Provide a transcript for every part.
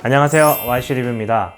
안녕하세요, YC리뷰입니다.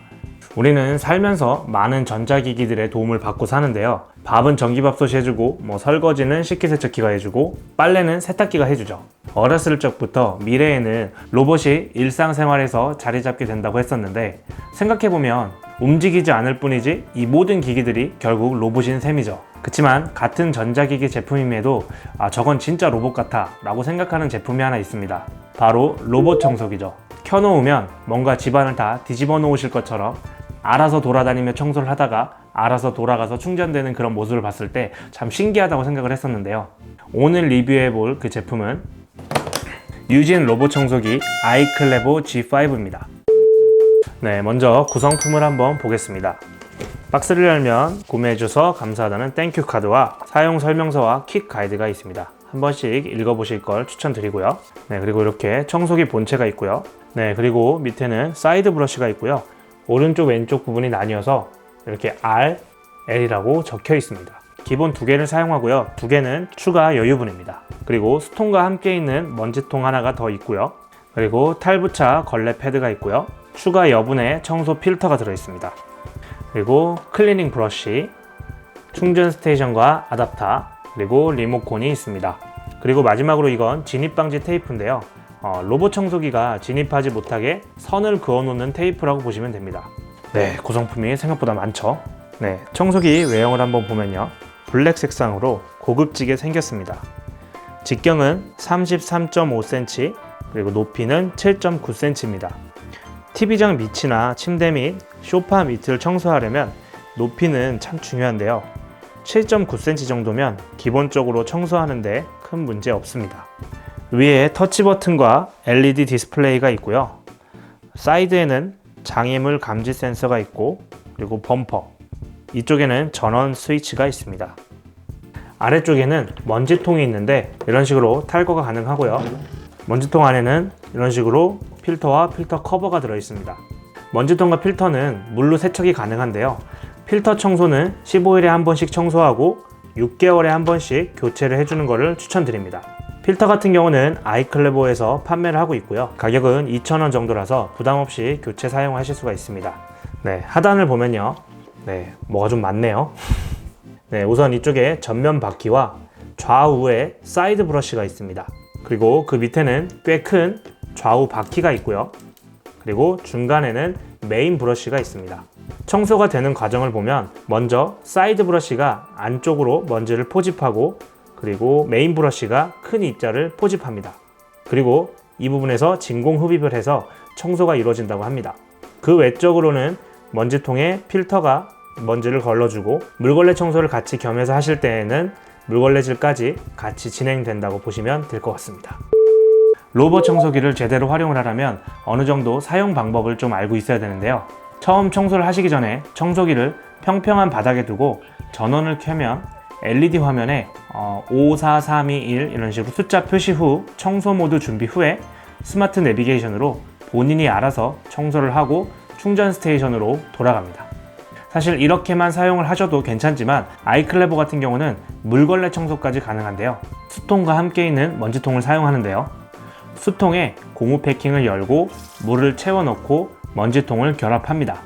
우리는 살면서 많은 전자기기들의 도움을 받고 사는데요. 밥은 전기밥솥이 해주고, 설거지는 식기세척기가 해주고, 빨래는 세탁기가 해주죠. 어렸을 적부터 미래에는 로봇이 일상생활에서 자리 잡게 된다고 했었는데, 생각해보면 움직이지 않을 뿐이지 이 모든 기기들이 결국 로봇인 셈이죠. 그치만 같은 전자기기 제품임에도 저건 진짜 로봇 같아 라고 생각하는 제품이 하나 있습니다. 바로 로봇 청소기죠. 켜놓으면 뭔가 집안을 다 뒤집어 놓으실 것처럼 알아서 돌아다니며 청소를 하다가 알아서 돌아가서 충전되는 그런 모습을 봤을 때 참 신기하다고 생각을 했었는데요. 오늘 리뷰해볼 그 제품은 유진 로봇 청소기 아이클레보 G5입니다. 네, 먼저 구성품을 한번 보겠습니다. 박스를 열면 구매해줘서 감사하다는 땡큐 카드와 사용 설명서와 킥 가이드가 있습니다. 한 번씩 읽어보실 걸 추천드리고요. 네, 그리고 이렇게 청소기 본체가 있고요. 네, 그리고 밑에는 사이드 브러쉬가 있고요. 오른쪽 왼쪽 부분이 나뉘어서 이렇게 R, L이라고 적혀 있습니다. 기본 2개를 사용하고요. 2개는 추가 여유분입니다. 그리고 수통과 함께 있는 먼지통 하나가 더 있고요. 그리고 탈부착 걸레 패드가 있고요. 추가 여분의 청소 필터가 들어있습니다. 그리고 클리닝 브러쉬, 충전 스테이션과 아답터, 그리고 리모컨이 있습니다. 그리고 마지막으로 이건 진입 방지 테이프인데요. 로봇 청소기가 진입하지 못하게 선을 그어 놓는 테이프라고 보시면 됩니다. 네, 구성품이 생각보다 많죠. 네, 청소기 외형을 한번 보면요. 블랙 색상으로 고급지게 생겼습니다. 직경은 33.5cm, 그리고 높이는 7.9cm입니다. TV장 밑이나 침대 및 소파 밑을 청소하려면 높이는 참 중요한데요. 7.9cm 정도면 기본적으로 청소하는데 큰 문제 없습니다. 위에 터치 버튼과 LED 디스플레이가 있고요. 사이드에는 장애물 감지 센서가 있고, 그리고 범퍼, 이쪽에는 전원 스위치가 있습니다. 아래쪽에는 먼지통이 있는데 이런 식으로 탈거가 가능하고요. 먼지통 안에는 이런 식으로 필터와 필터 커버가 들어있습니다. 먼지통과 필터는 물로 세척이 가능한데요. 필터 청소는 15일에 한 번씩 청소하고 6개월에 한 번씩 교체를 해주는 것을 추천드립니다. 필터 같은 경우는 아이클레보에서 판매를 하고 있고요. 가격은 2,000원 정도라서 부담없이 교체 사용하실 수가 있습니다. 네, 하단을 보면요. 네, 뭐가 좀 많네요. 네, 우선 이쪽에 전면 바퀴와 좌우에 사이드 브러쉬가 있습니다. 그리고 그 밑에는 꽤 큰 좌우 바퀴가 있고요. 그리고 중간에는 메인 브러쉬가 있습니다. 청소가 되는 과정을 보면 먼저 사이드 브러쉬가 안쪽으로 먼지를 포집하고, 그리고 메인 브러쉬가 큰 입자를 포집합니다. 그리고 이 부분에서 진공 흡입을 해서 청소가 이루어진다고 합니다. 그 외적으로는 먼지통에 필터가 먼지를 걸러주고, 물걸레 청소를 같이 겸해서 하실 때에는 물걸레질까지 같이 진행된다고 보시면 될 것 같습니다. 로봇 청소기를 제대로 활용을 하려면 어느 정도 사용 방법을 좀 알고 있어야 되는데요. 처음 청소를 하시기 전에 청소기를 평평한 바닥에 두고 전원을 켜면 LED 화면에 5, 4, 3, 2, 1 이런 식으로 숫자 표시 후 청소 모드 준비 후에 스마트 내비게이션으로 본인이 알아서 청소를 하고 충전 스테이션으로 돌아갑니다. 사실 이렇게만 사용을 하셔도 괜찮지만 아이클레보 같은 경우는 물걸레 청소까지 가능한데요. 수통과 함께 있는 먼지통을 사용하는데요. 수통에 고무 패킹을 열고 물을 채워 넣고 먼지통을 결합합니다.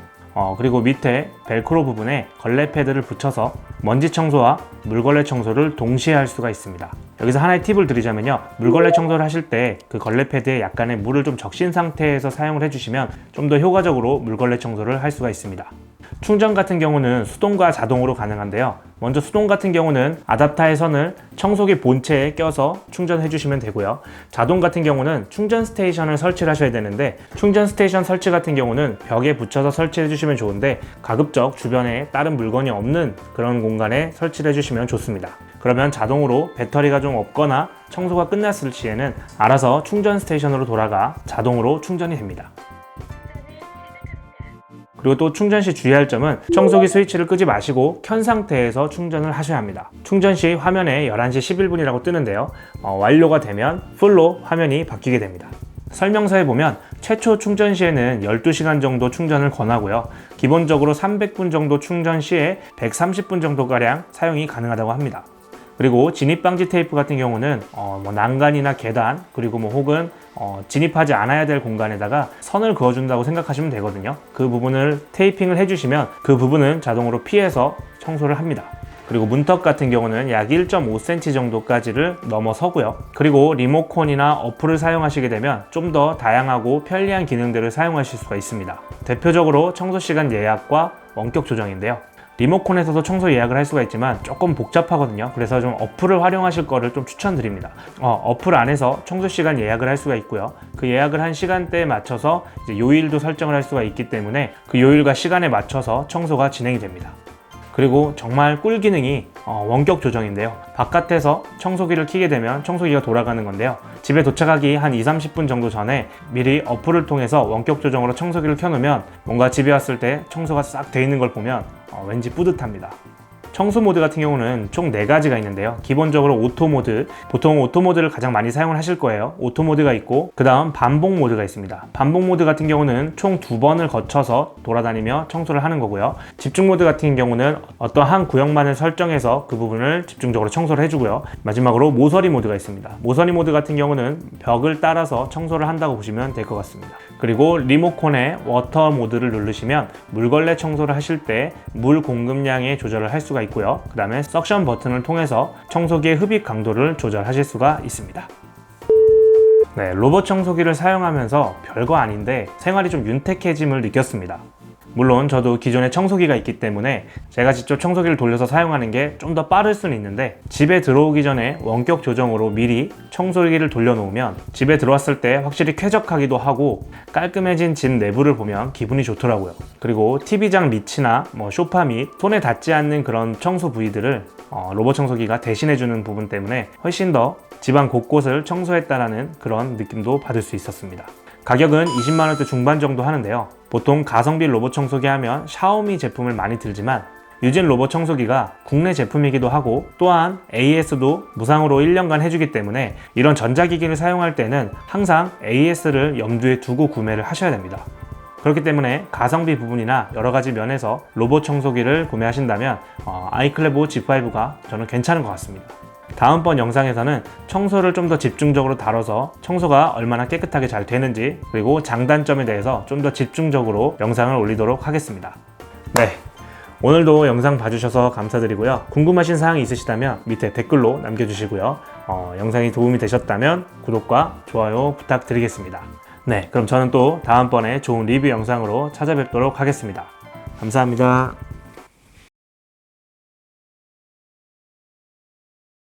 그리고 밑에 벨크로 부분에 걸레 패드를 붙여서 먼지 청소와 물걸레 청소를 동시에 할 수가 있습니다. 여기서 하나의 팁을 드리자면요. 물걸레 청소를 하실 때 그 걸레 패드에 약간의 물을 좀 적신 상태에서 사용을 해주시면 좀 더 효과적으로 물걸레 청소를 할 수가 있습니다. 충전 같은 경우는 수동과 자동으로 가능한데요. 먼저 수동 같은 경우는 아답터의 선을 청소기 본체에 껴서 충전해 주시면 되고요. 자동 같은 경우는 충전 스테이션을 설치를 하셔야 되는데, 충전 스테이션 설치 같은 경우는 벽에 붙여서 설치해 주시면 좋은데, 가급적 주변에 다른 물건이 없는 그런 공간에 설치를 해주시면 좋습니다. 그러면 자동으로 배터리가 좀 없거나 청소가 끝났을 시에는 알아서 충전 스테이션으로 돌아가 자동으로 충전이 됩니다. 그리고 또 충전 시 주의할 점은 청소기 스위치를 끄지 마시고 켠 상태에서 충전을 하셔야 합니다. 충전 시 화면에 11시 11분이라고 뜨는데요. 완료가 되면 풀로 화면이 바뀌게 됩니다. 설명서에 보면 최초 충전 시에는 12시간 정도 충전을 권하고요. 기본적으로 300분 정도 충전 시에 130분 정도가량 사용이 가능하다고 합니다. 그리고 진입 방지 테이프 같은 경우는 뭐 난간이나 계단 그리고 뭐 혹은 진입하지 않아야 될 공간에다가 선을 그어준다고 생각하시면 되거든요. 그 부분을 테이핑을 해주시면 그 부분은 자동으로 피해서 청소를 합니다. 그리고 문턱 같은 경우는 약 1.5cm 정도까지를 넘어서고요. 그리고 리모컨이나 어플을 사용하시게 되면 좀 더 다양하고 편리한 기능들을 사용하실 수가 있습니다. 대표적으로 청소 시간 예약과 원격 조정인데요. 리모컨에서도 청소 예약을 할 수가 있지만 조금 복잡하거든요. 그래서 좀 어플을 활용하실 거를 좀 추천드립니다. 어플 안에서 청소 시간 예약을 할 수가 있고요. 그 예약을 한 시간대에 맞춰서 이제 요일도 설정을 할 수가 있기 때문에 그 요일과 시간에 맞춰서 청소가 진행이 됩니다. 그리고 정말 꿀 기능이 원격 조정인데요. 바깥에서 청소기를 켜게 되면 청소기가 돌아가는 건데요. 집에 도착하기 한 2-30분 정도 전에 미리 어플을 통해서 원격 조정으로 청소기를 켜놓으면 뭔가 집에 왔을 때 청소가 싹 돼 있는 걸 보면 왠지 뿌듯합니다. 청소 모드 같은 경우는 총 4가지가 있는데요. 기본적으로 오토 모드, 보통 오토 모드를 가장 많이 사용을 하실 거예요. 오토 모드가 있고 그 다음 반복 모드가 있습니다. 반복 모드 같은 경우는 총 2번을 거쳐서 돌아다니며 청소를 하는 거고요. 집중 모드 같은 경우는 어떠한 구역만을 설정해서 그 부분을 집중적으로 청소를 해주고요. 마지막으로 모서리 모드가 있습니다. 모서리 모드 같은 경우는 벽을 따라서 청소를 한다고 보시면 될 것 같습니다. 그리고 리모컨의 워터 모드를 누르시면 물걸레 청소를 하실 때 물 공급량의 조절을 할 수가 있고요. 그 다음에 석션 버튼을 통해서 청소기의 흡입 강도를 조절하실 수가 있습니다. 네, 로봇 청소기를 사용하면서 별거 아닌데 생활이 좀 윤택해짐을 느꼈습니다. 물론 저도 기존에 청소기가 있기 때문에 제가 직접 청소기를 돌려서 사용하는 게 좀 더 빠를 수는 있는데 집에 들어오기 전에 원격 조정으로 미리 청소기를 돌려놓으면 집에 들어왔을 때 확실히 쾌적하기도 하고 깔끔해진 집 내부를 보면 기분이 좋더라고요. 그리고 TV장 밑이나 소파 밑 손에 닿지 않는 그런 청소 부위들을 로봇 청소기가 대신해주는 부분 때문에 훨씬 더 집안 곳곳을 청소했다라는 그런 느낌도 받을 수 있었습니다. 가격은 20만원대 중반 정도 하는데요. 보통 가성비 로봇 청소기 하면 샤오미 제품을 많이 들지만 유진 로봇 청소기가 국내 제품이기도 하고 또한 AS도 무상으로 1년간 해주기 때문에 이런 전자기기를 사용할 때는 항상 AS를 염두에 두고 구매를 하셔야 됩니다. 그렇기 때문에 가성비 부분이나 여러가지 면에서 로봇 청소기를 구매하신다면 아이클레보 G5가 저는 괜찮은 것 같습니다. 다음번 영상에서는 청소를 좀 더 집중적으로 다뤄서 청소가 얼마나 깨끗하게 잘 되는지 그리고 장단점에 대해서 좀 더 집중적으로 영상을 올리도록 하겠습니다. 네, 오늘도 영상 봐주셔서 감사드리고요. 궁금하신 사항이 있으시다면 밑에 댓글로 남겨주시고요. 영상이 도움이 되셨다면 구독과 좋아요 부탁드리겠습니다. 네, 그럼 저는 또 다음번에 좋은 리뷰 영상으로 찾아뵙도록 하겠습니다. 감사합니다.